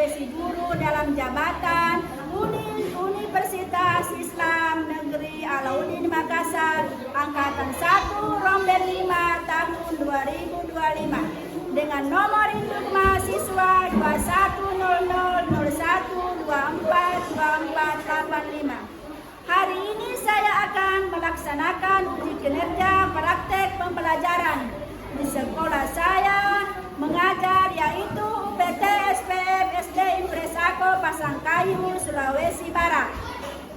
profesi guru dalam jabatan Universitas Islam Negeri Alauddin Makassar Angkatan 1 Rombel 5 tahun 2025 dengan nomor induk mahasiswa 210001242485. Hari ini saya akan melaksanakan uji kinerja praktek pembelajaran di sekolah saya mengajar, yaitu UPT SPM SD Impres Ako Pasangkayu, Sulawesi Barat.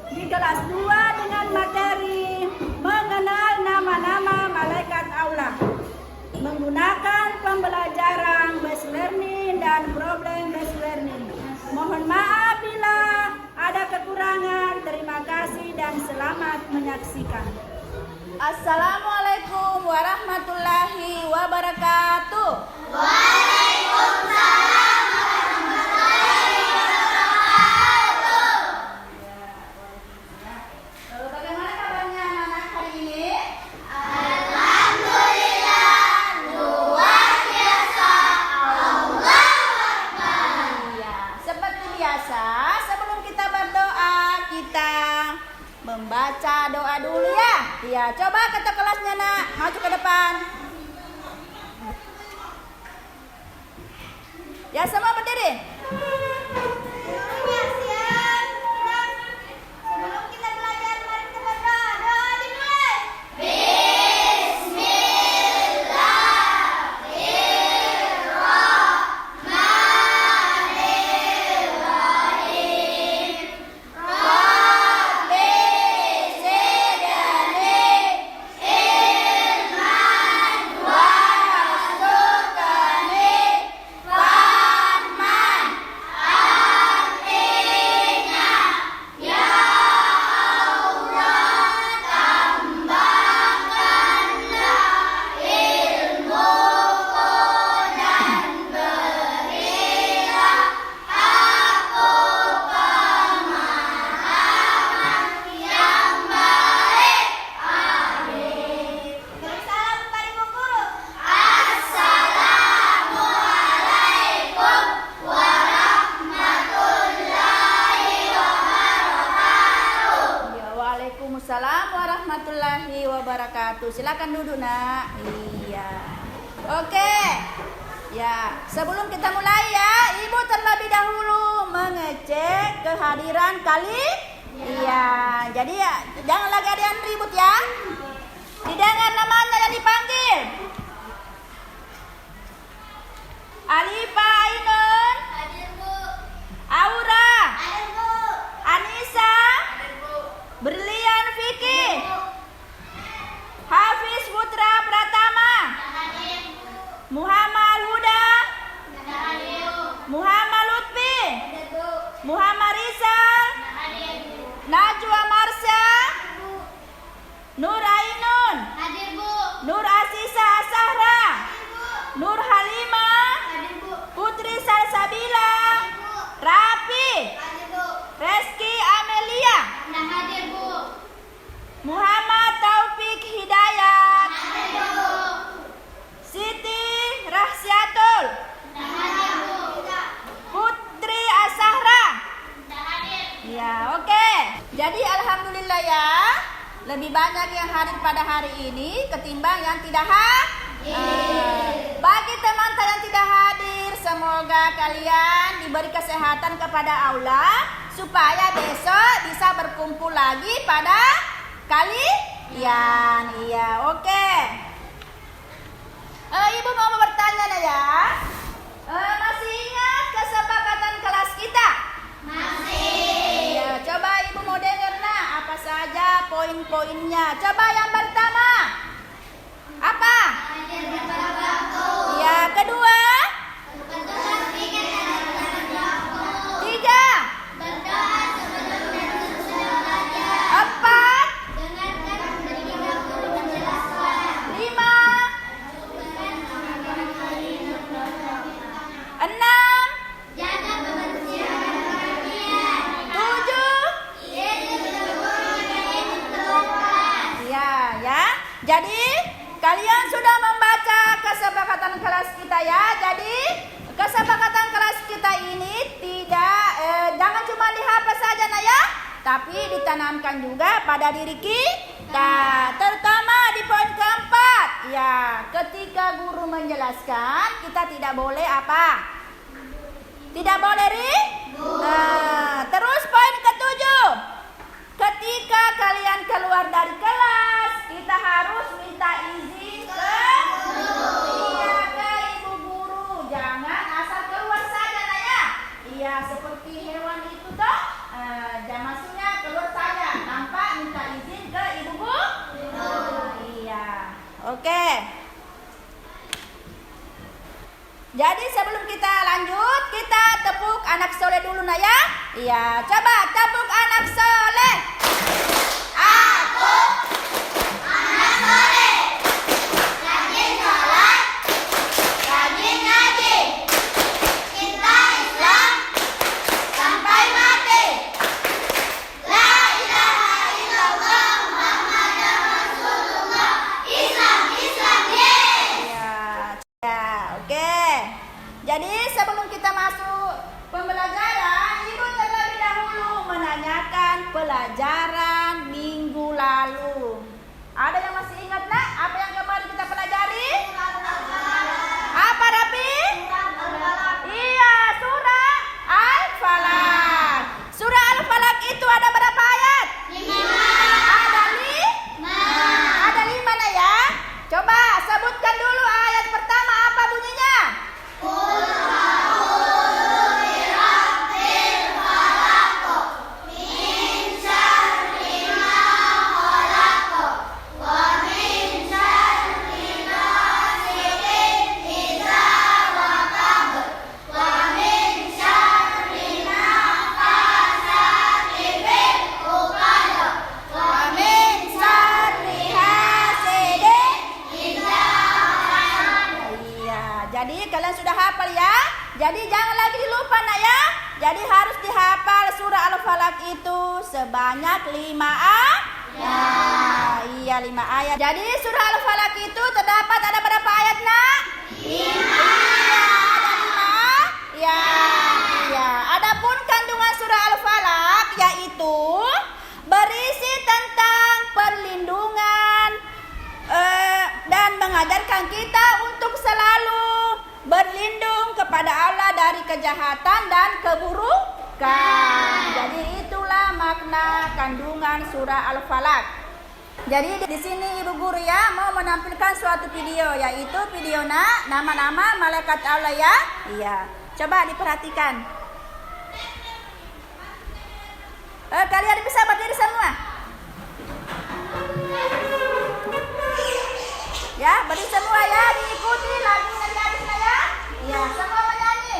Di kelas 2 dengan materi mengenal nama-nama malaikat Allah, menggunakan pembelajaran based learning dan problem based learning. Mohon maaf bila ada kekurangan. Terima kasih dan selamat menyaksikan. Assalamualaikum warahmatullahi wabarakatuh. Waalaikumsalam warahmatullahi wabarakatuh. Lalu bagaimana kabarnya anak-anak hari ini? Alhamdulillah, luar biasa. Allahu Akbar. Iya, seperti biasa sebelum kita berdoa kita membaca doa dulu ya. Iya, coba kata kelasnya nak, maju ke depan. Ya, semua berdiri. Sebelum kita belajar, mari kita berdoa. Doa dimulai. Bismillahirrahmanirrahim. Rabbi zidni ilman warzuqni fahman. Artinya, ya Allah, tambahkanlah ilmuku dan berilah aku pemahaman yang baik. Amin. Beri salam kepada ibu guru. Assalamualaikum warahmatullahi wabarakatuh. Ya, waalaikumsalam warahmatullahi wabarakatuh. Silakan duduk nak. Iya. Oke. Ya, sebelum kita mulai ya, ibu terlebih dahulu mengecek kehadiran kali. Iya. Jadi ya, jangan lagi ada yang ribut ya. Didengar namanya yang dipanggil. Alifa Ainun, Hadir, Bu. Aura, Hadir, Bu. Anissa, Hadir, Bu. Berlian Vicky, Hafiz Putra Pratama, Hadir, Bu. Muhammad Huda, Hadir, Bu. Muhammad Lutfi, Hadir, Bu. Muhammad Rizal, Hadir, Bu. Najwa Marsha, Bu. Nur Ainun, Hadir, Bu. Nur Asisa Asahra, Nur Halima, Hadir, Bu. Putri Salsabila, Bu. Rafi, Hadir, Bu. Reski Amelia, Hadir, Bu. Muhammad Taufik Hidayat, Hadir, Bu. Siti Rahsiatul, Hadir, Bu. Putri Asahra. Hadir. Ya, oke. Jadi alhamdulillah ya, lebih banyak yang hadir pada hari ini ketimbang yang tidak hadir. Bagi teman-teman yang tidak hadir, semoga kalian diberi kesehatan kepada Allah supaya besok bisa berkumpul lagi pada kalian. Iya, oke. Ibu mau bertanya nih ya. Masih ingat kesepakatan kelas kita? Masih. Ya, coba ibu mau dengar nah apa saja poin-poinnya. Coba yang pertama. Apa? Hadir beberapa waktu. Ya, kedua. Berdoa sedikit dan waktu. Tiga. Berdoa sebelum dan sesudah belajar. Empat. Dengarkan memberi waktu dengan jelas suara. Lima. Dengarkan Enam. jaga kebersihan dan kebersihan. Tujuh. Yesus berguru dan Yesus berkelas. Ya. Jadi kalian sudah membaca kesepakatan kelas kita ya. Jadi kesepakatan kelas kita ini tapi ditanamkan juga pada diri kita. Terutama di poin keempat, ya, ketika guru menjelaskan, kita tidak boleh apa? Tidak boleh terus poin ketujuh, ketika kalian keluar dari kelas, kita harus minta izin ke ibu guru. Jangan asal keluar saja, nah ya. Iya, seperti hewan itu toh, maksudnya keluar saja tanpa minta izin ke ibu guru. Iya, oke. Jadi sebelum kita lanjut, kita tepuk anak soleh dulu, nah ya. Iya, coba tepuk anak soleh. Aku anak soleh, rajin sholat, rajin ngaji, cinta Islam sampai mati. La ilaha illallah Muhammadur Rasulullah. Islam, Islam, Ya, oke. Jadi sebelum kita masuk pembelajaran, Ibu terlebih dahulu menanyakan pelajaran minggu lalu. Ada yang masih ingat, nak? Apa yang kemarin kita pelajari? Apa, Rapi? Iya, surah Al-Falaq. Surah Al-Falaq itu ada berapa ayat? 5. Ada 5, nah ya. Coba sebutkan dulu ayat pertama, apa bunyinya? Jadi kalian sudah hafal ya. Jadi jangan lagi dilupa, nak ya. Jadi harus dihafal surah Al-Falaq itu sebanyak 5 ayat. Iya, 5 ayat. Jadi surah Al-Falaq itu terdapat ada berapa ayat, nak? 5. Ada 5. Ya. Adapun kandungan surah Al-Falaq yaitu berisi tentang perlindungan dan mengajarkan kita untuk selalu berlindung kepada Allah dari kejahatan dan keburukan. Jadi itulah makna kandungan surah Al-Falaq. Jadi di sini ibu guru ya mau menampilkan suatu video, yaitu video nama-nama malaikat Allah ya. Iya, coba diperhatikan. Kalian bisa berdiri semua. Ya, berdiri semua ya, diikuti lagu dari Arisna ya. Iya, semua menyanyi.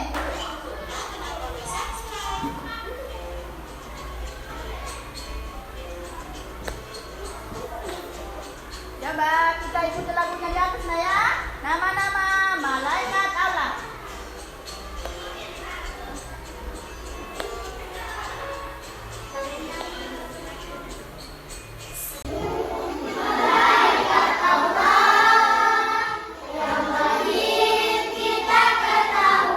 Coba kita ikuti lagunya di atas, nah ya. Nama-nama malaikat Allah. Malaikat Allah yang wajib kita ketahui.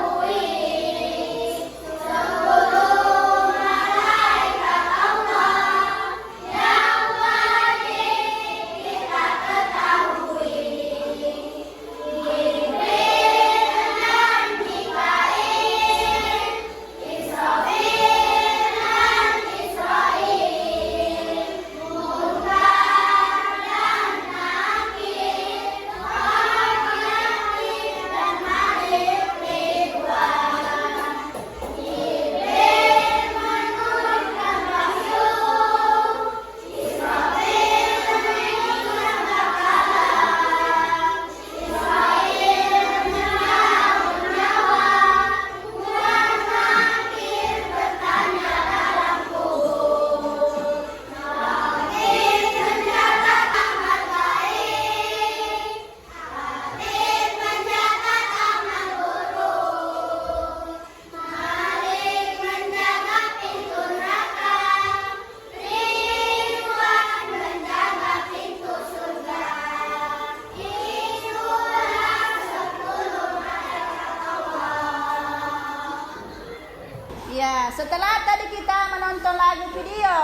Ya, setelah tadi kita menonton lagu video,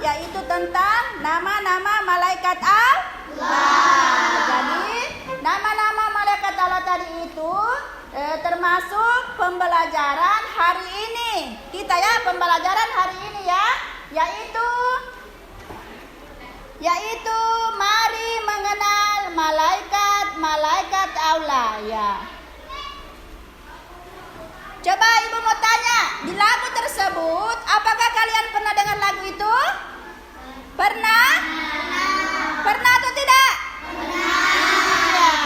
yaitu tentang nama-nama malaikat Allah. Jadi, nama-nama malaikat Allah tadi itu termasuk pembelajaran hari ini. Kita ya, pembelajaran hari ini ya, yaitu mari mengenal malaikat Allah ya. Coba ibu mau tanya, di lagu tersebut apakah kalian pernah dengar lagu itu? Pernah? Pernah atau tidak? Iya.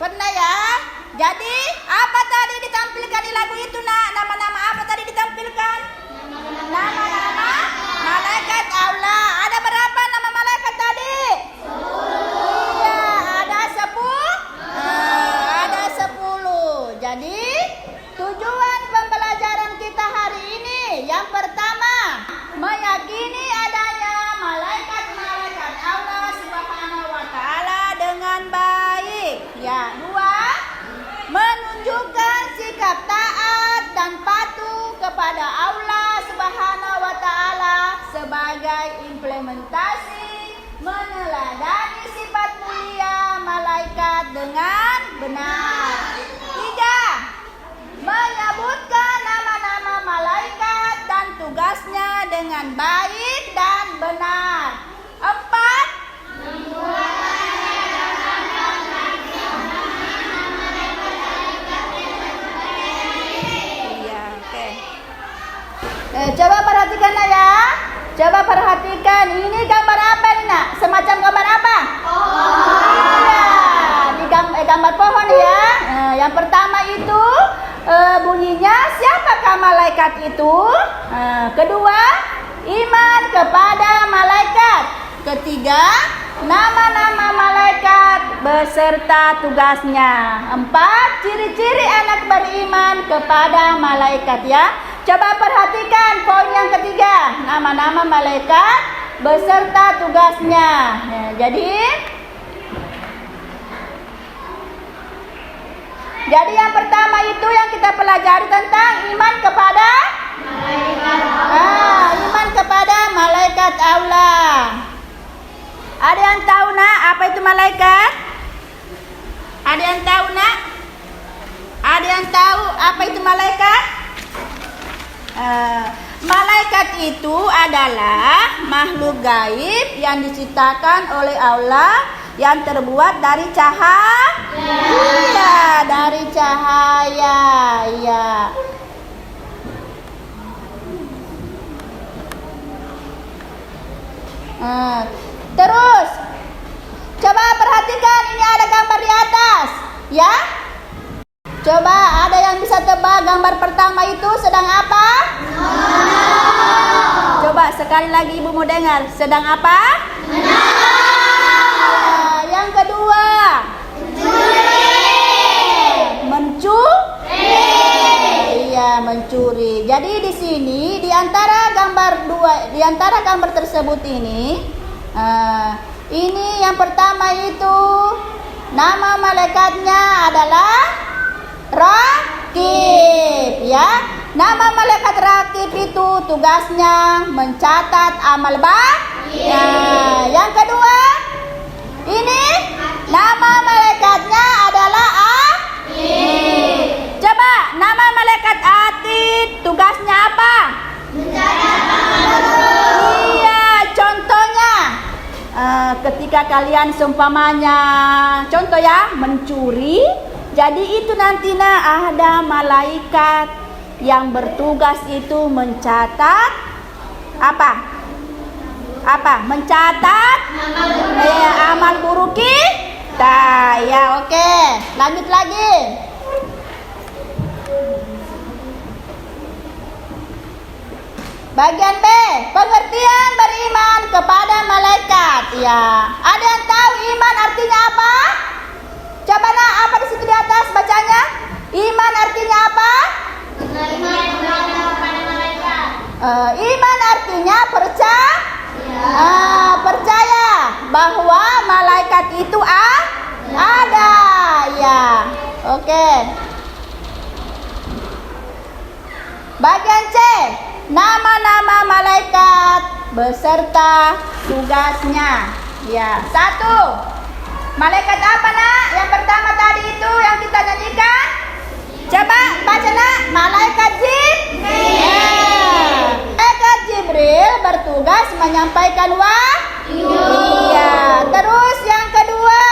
Pernah ya? Jadi apa tadi ditampilkan di lagu itu nak? Nama-nama apa tadi ditampilkan? Nama-nama malaikat Allah. Ada berapa nama malaikat tadi? 10. Iya, ada 10. Jadi tujuan pembelajaran kita hari ini yang pertama, meyakini adanya malaikat-malaikat Allah Subhanahu wa taala dengan baik. Ya, 2, menunjukkan sikap taat dan patuh kepada Allah Subhanahu wa taala sebagai implementasi meneladani sifat mulia malaikat dengan benar. 3, menyebutkan nama-nama malaikat dan tugasnya dengan baik dan benar. 4, coba perhatikan ya. Coba perhatikan, ini gambar apa nih nak? Semacam gambar apa? Iya, di gambar pohon ya. Yang pertama itu bunyinya siapakah malaikat itu? Kedua, iman kepada malaikat. Ketiga, nama-nama malaikat beserta tugasnya. 4, ciri-ciri anak beriman kepada malaikat ya. Coba perhatikan poin yang ketiga, nama-nama malaikat beserta tugasnya. Jadi yang pertama itu yang kita pelajari tentang iman kepada malaikat Allah. Iman kepada malaikat Allah. Ada yang tahu nak apa itu malaikat? Ada yang tahu nak? Ada yang tahu apa itu malaikat? Malaikat itu adalah makhluk gaib yang diciptakan oleh Allah yang terbuat dari cahaya. Iya, dari cahaya. Iya. Terus coba perhatikan, ini ada gambar di atas, ya. Coba ada yang bisa tebak gambar pertama itu sedang apa? Coba sekali lagi ibu mau dengar, sedang apa? Yang kedua, mencuri. Iya, mencuri. Jadi di sini di antara gambar tersebut ini yang pertama itu nama malaikatnya adalah Rakib ya. Nama malaikat Rakib itu tugasnya mencatat amal baik. Yang kedua, ini nama malaikatnya adalah Atid. Coba nama malaikat Atid tugasnya apa? Mencatat amal baik. Iya, contohnya ketika kalian seumpamanya contoh ya mencuri. Jadi itu nantinya ada malaikat yang bertugas itu mencatat apa? Mencatat amal buruk kita. Ya, oke. Lanjut lagi. Bagian B, pengertian beriman kepada malaikat. Ya, ada yang tahu iman artinya apa? Coba nak, apa di situ di atas bacanya? Iman artinya apa? Iman artinya percaya bahwa malaikat itu ada. Ya, oke. Bagian C, nama-nama malaikat beserta tugasnya. Ya, 1. Malaikat apa nak? Yang pertama tadi itu yang kita nyanyikan. Coba baca nak. Malaikat Jibril. Malaikat Jibril bertugas menyampaikan wahyu. Iya. Terus yang kedua,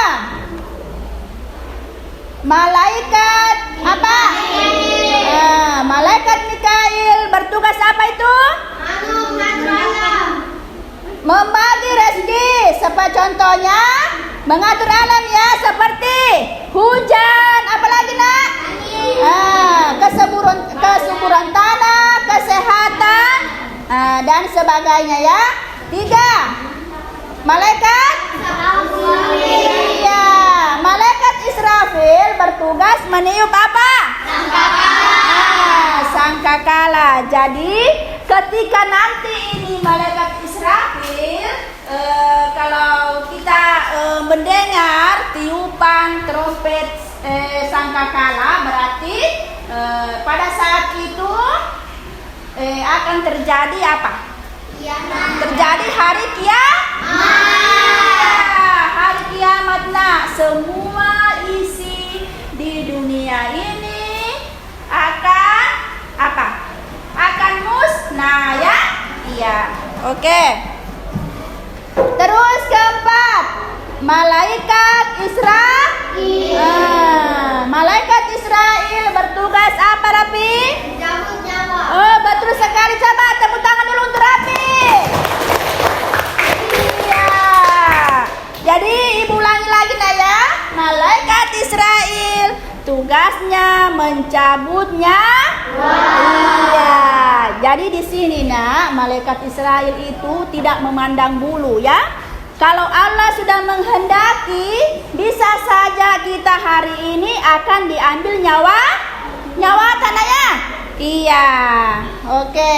malaikat apa? Malaikat Mikail bertugas apa itu? Membagi rezeki. Seperti contohnya mengatur alam ya, seperti hujan, apalagi nak? Kesuburan tanah, kesehatan, dan sebagainya ya. 3. Malaikat iya, malaikat Israfil bertugas meniup apa? Sangkakala. Jadi ketika nanti ini malaikat Israfil, kalau kita mendengar tiupan trompet sangkakala, berarti pada saat itu akan terjadi apa? Terjadi hari kiamat. Hari kiamat nak, semua isi di dunia ini akan apa? Akan musnah ya? Iya. Oke. Terus keempat, malaikat Israil. Malaikat Israil bertugas apa, Rapi? Mencabut nyawa. Oh, betul sekali. Coba tepuk tangan dulu untuk Rapi. Iya. Jadi ibu ulangi lagi nak ya. Malaikat Israil tugasnya mencabutnya. Iya. Jadi di sini nak, malaikat Israil itu tidak memandang bulu ya. Kalau Allah sudah menghendaki, bisa saja kita hari ini akan diambil nyawa tanahnya. Iya. Oke.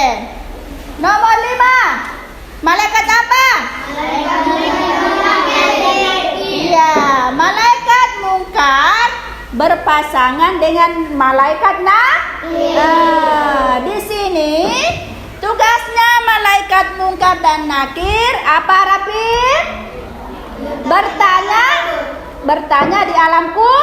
Nomor 5. Malaikat apa? Iya, malaikat mungkar berpasangan dengan malaikat di sini tugasnya malaikat mungkar dan nakir apa, Rapi? Bertanya di alamku.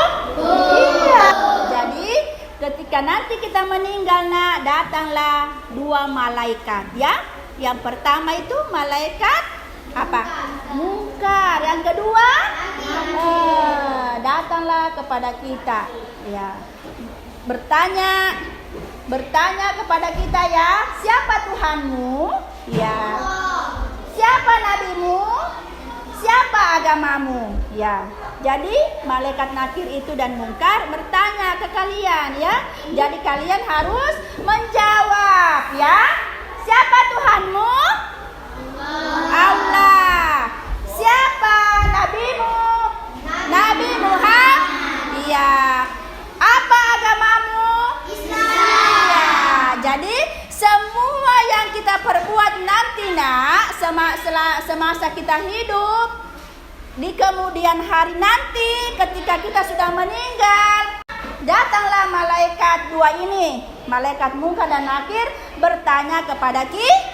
Iya. Jadi ketika nanti kita meninggal nak, datanglah 2 malaikat ya. Yang pertama itu malaikat apa? Mungkar. Yang kedua datanglah kepada kita ya. Bertanya kepada kita ya, siapa Tuhanmu? Ya. Siapa nabimu? Siapa agamamu? Ya. Jadi malaikat nakir itu dan mungkar bertanya ke kalian ya. Jadi kalian harus menjawab ya. Siapa Tuhanmu? Allah. Siapa nabimu? Nabi Muhammad. Iya. Apa agamamu? Islam. Ya. Jadi semua yang kita perbuat nanti nak, semasa kita hidup, di kemudian hari nanti ketika kita sudah meninggal, datanglah malaikat 2 ini, malaikat mungkar dan nakir bertanya kepada kita.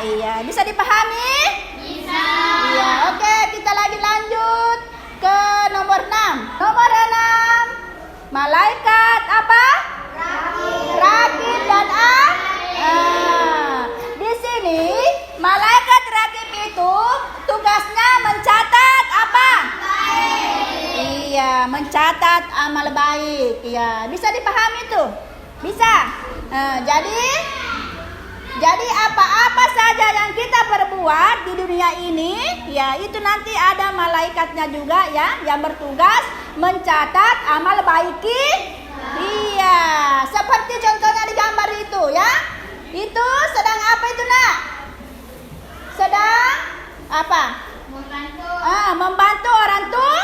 Iya, bisa dipahami? Bisa. Iya, oke, kita lagi lanjut ke nomor 6. Nomor 6, malaikat apa? Rakib dan di sini malaikat rakib itu tugasnya mencatat apa? Iya, mencatat amal baik. Iya, bisa dipahami tuh? Bisa. Jadi apa-apa saja yang kita perbuat di dunia ini, ya itu nanti ada malaikatnya juga ya, yang bertugas mencatat amal baik. Iya, seperti contohnya di gambar itu ya. Itu sedang apa itu nak? Sedang apa? Membantu orang tua.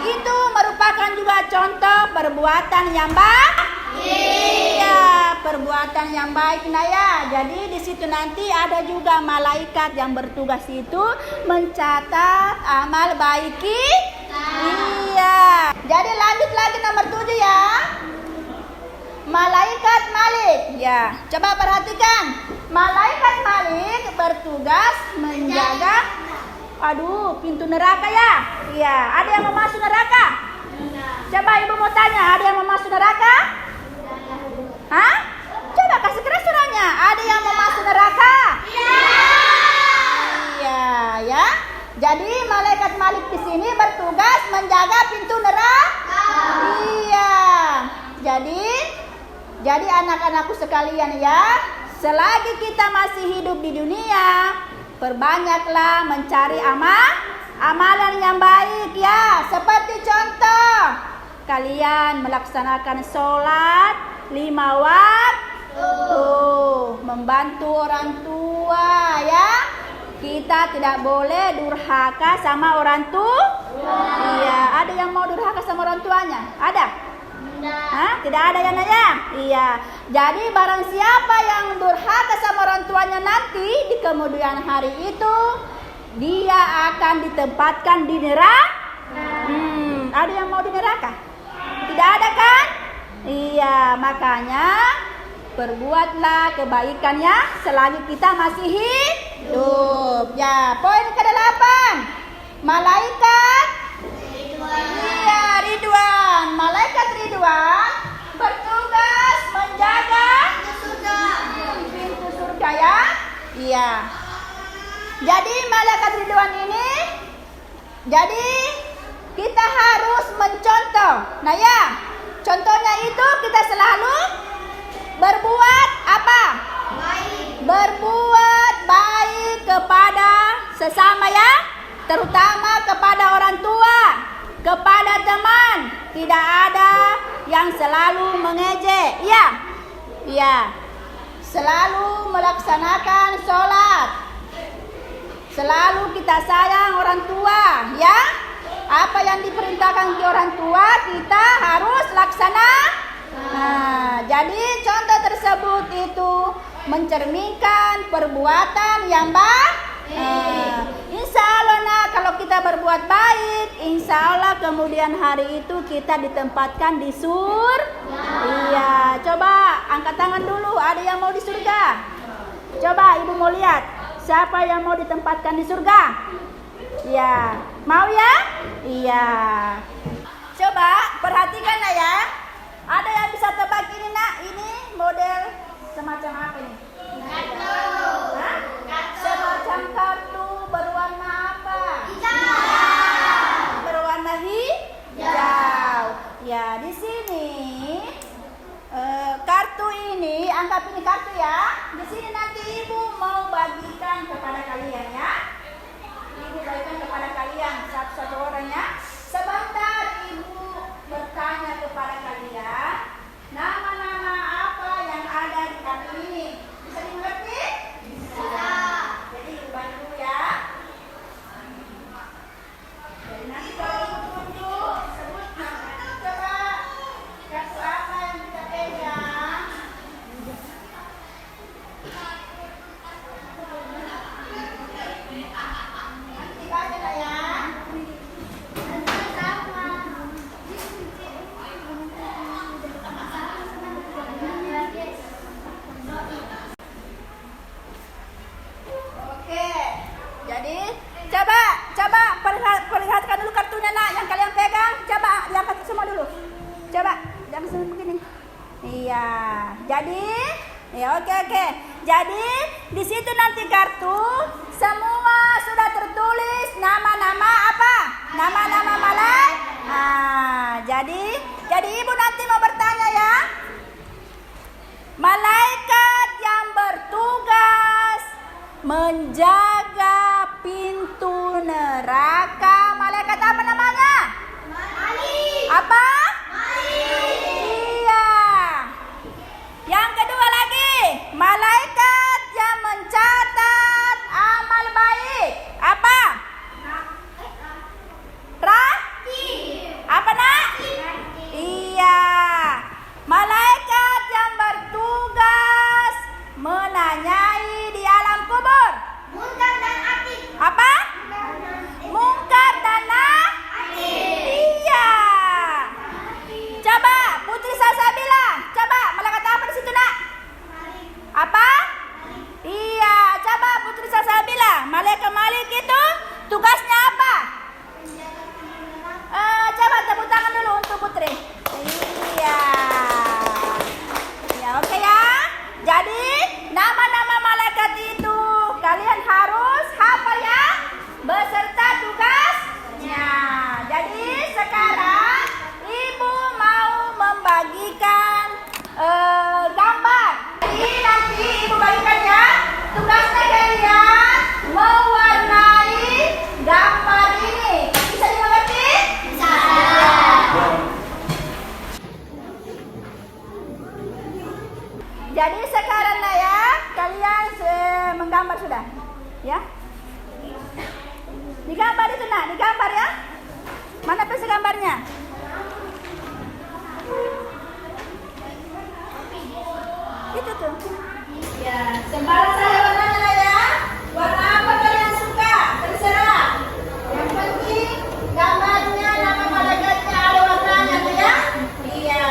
Itu merupakan juga contoh perbuatan yang baik. Iya, perbuatan yang baik nah ya. Jadi di situ nanti ada juga malaikat yang bertugas itu mencatat amal baik. Iya. Jadi lanjut lagi nomor 7 ya. Malaikat Malik Iya, coba perhatikan. Malaikat Malik bertugas menjaga pintu neraka ya. Iya, ada yang mau masuk neraka? Coba ibu mau tanya, ada yang mau masuk neraka? Hah? Coba kasih keras suaranya. Ada yang mau masuk neraka? Iya, ya. Jadi malaikat Malik di sini bertugas menjaga pintu neraka. Iya. Jadi anak-anakku sekalian ya, selagi kita masih hidup di dunia, perbanyaklah mencari amalan yang baik ya. Seperti contoh, kalian melaksanakan sholat 5 waktu, membantu orang tua ya. Kita tidak boleh durhaka sama orang tua. Iya, ada yang mau durhaka sama orang tuanya? Ada? Hah? Tidak ada ya Naya? Iya. Jadi barang siapa yang durhaka sama orang tuanya nanti di kemudian hari itu, dia akan ditempatkan di neraka. Ada yang mau di neraka? Tidak ada kan? Iya, makanya perbuatlah kebaikannya selagi kita masih hidup. Ya, poin ke-8. Malaikat Ridwan. Malaikat Ridwan bertugas menjaga pintu surga ya. Iya. Jadi malaikat Ridwan ini, jadi kita harus mencontoh. Nah ya, contohnya itu kita selalu berbuat apa? Berbuat baik kepada sesama ya, terutama kepada orang tua, kepada teman. Tidak ada yang selalu mengejek. Iya. Iya. Selalu melaksanakan sholat. Selalu kita sayang orang tua, ya. Apa yang diperintahkan ke orang tua kita harus laksanakan. Nah, jadi contoh tersebut itu mencerminkan perbuatan yang baik. Insya Allah kalau kita berbuat baik, insya Allah kemudian hari itu kita ditempatkan di surga. Iya, coba angkat tangan dulu. Ada yang mau di surga? Coba ibu mau lihat siapa yang mau ditempatkan di surga. Iya, mau ya? Iya. Coba perhatikan ya. Ada yang bisa tebak ini nak? Ini model semacam apa ini? Semacam kartu berwarna apa? Hijau. Berwarna hijau. Ya, di sini kartu ini, anggap ini kartu ya. Di sini nanti ibu mau bagikan kepada kalian ya. Ibu bagikan kepada kalian satu-satu orang ya. Sebentar ibu bertanya kepada kalian, nama-nama apa yang ada di kartu ini? Bisa dimengerti? Bisa. Jadi ibu bantu ya. Jadi nanti kalau ibu tunjuk, sebut namanya. Coba kartu apa yang kita pegang? Nanti baca lah ya. Coba perlihatkan dulu kartunya nak yang kalian pegang. Coba diangkat semua dulu. Coba jangan semua begini. Iya. Jadi, ya oke. Jadi di situ nanti kartu semua sudah tertulis nama-nama apa? Nama-nama malaikat. Jadi ibu nanti mau bertanya ya. Malaikat yang bertugas menjaga pintu neraka, malaikat apa namanya? Malik. Apa? Malik. Iya. Yang kedua lagi, malaikat yang mencatat amal baik. Apa? Apa nak? Iya. Malaikat yang bertugas menanyai di alam kubur. Munkar dan Nakir. Apa? Munkar dan Nakir. Iya. gambar sudah? Ya. Digambar itu nak, digambar ya. Mana pesa gambarnya? Itu tuh. Ya, sembara saya warnanya ya. Warna apa kalian suka? Terserah. Yang penting gambarnya, nama malaikatnya ada warnanya tuh ya. Iya.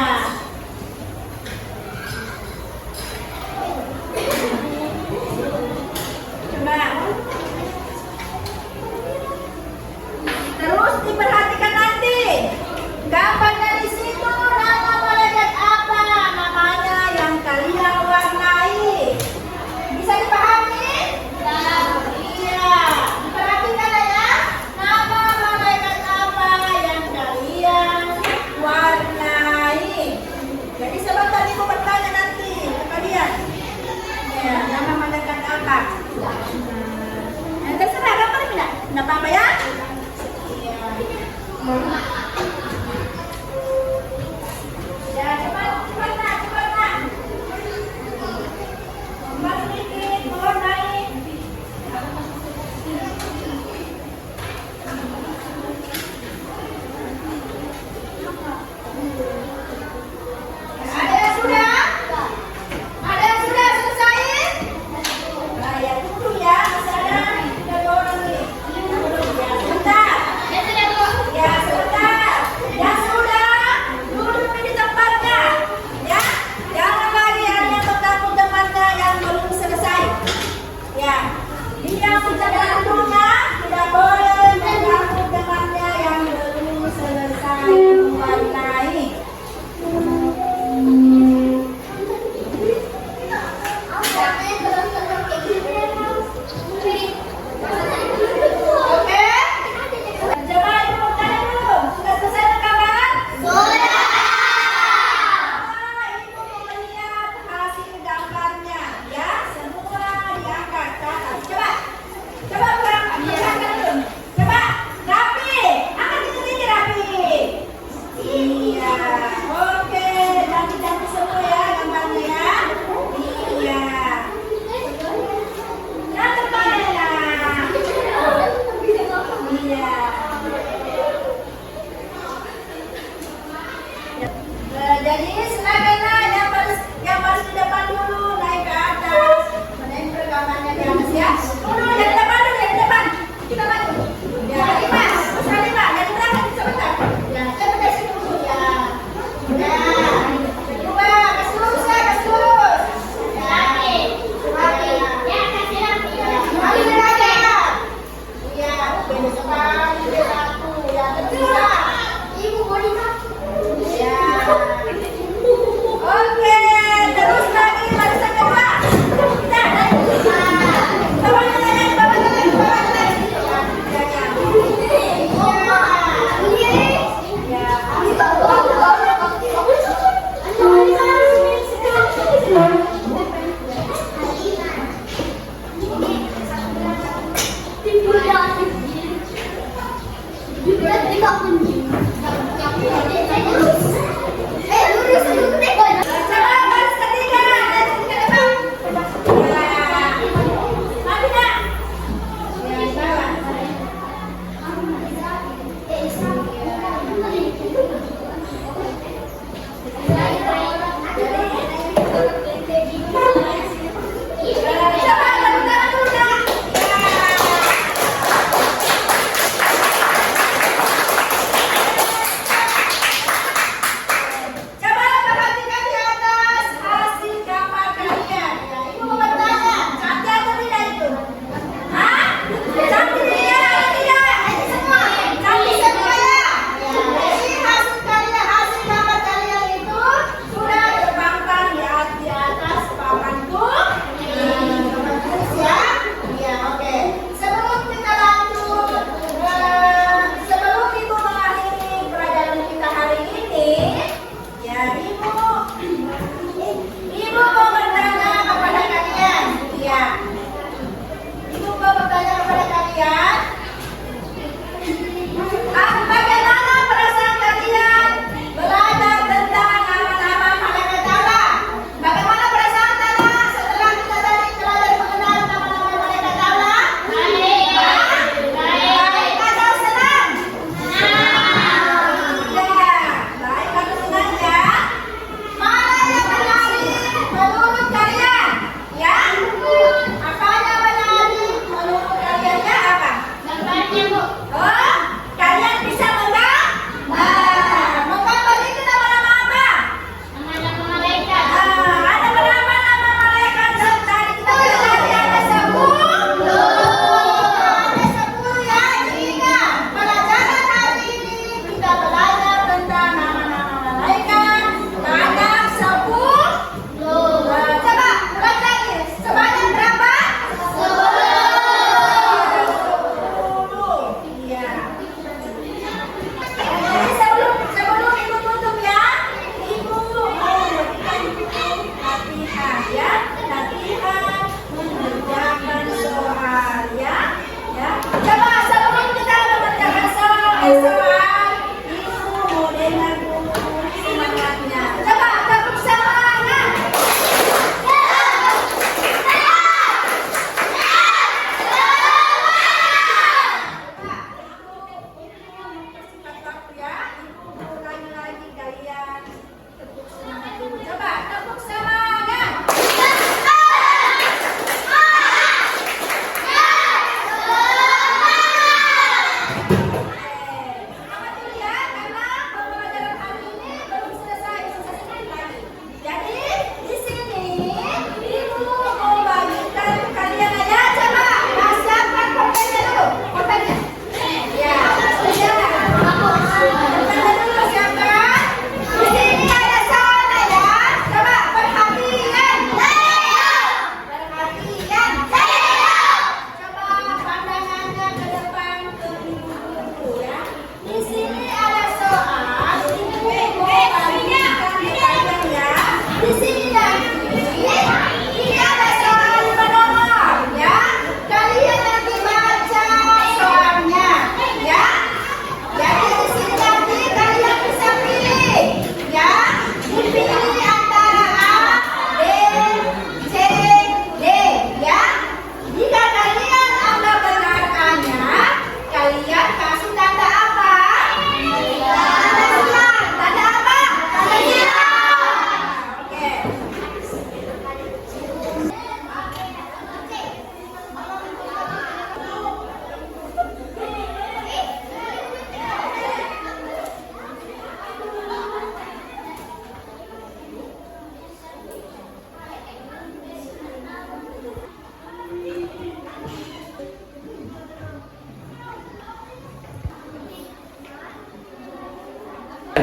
Coba. Terus diperhatikan nanti. Gambarnya di situ nama malaikat apa? Namanya yang kalian warnai. Bisa dipahami? Iya. Diperhatikan ya. Nama malaikat apa yang kalian warnai? Jadi sebentar ibu bertanya nanti ke kalian. Ya, nama malaikat apa? Terserah gambar tidak? Tidak apa-apa ya? Iya. Ya, cepat nak. Gambar sedikit, mohon naik. Ada yang sudah? Ada yang sudah selesai? Nah, ya tunggu ya, masih ada 3 orang nih. Ya, sebentar. Ya, sebentar.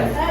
Yes.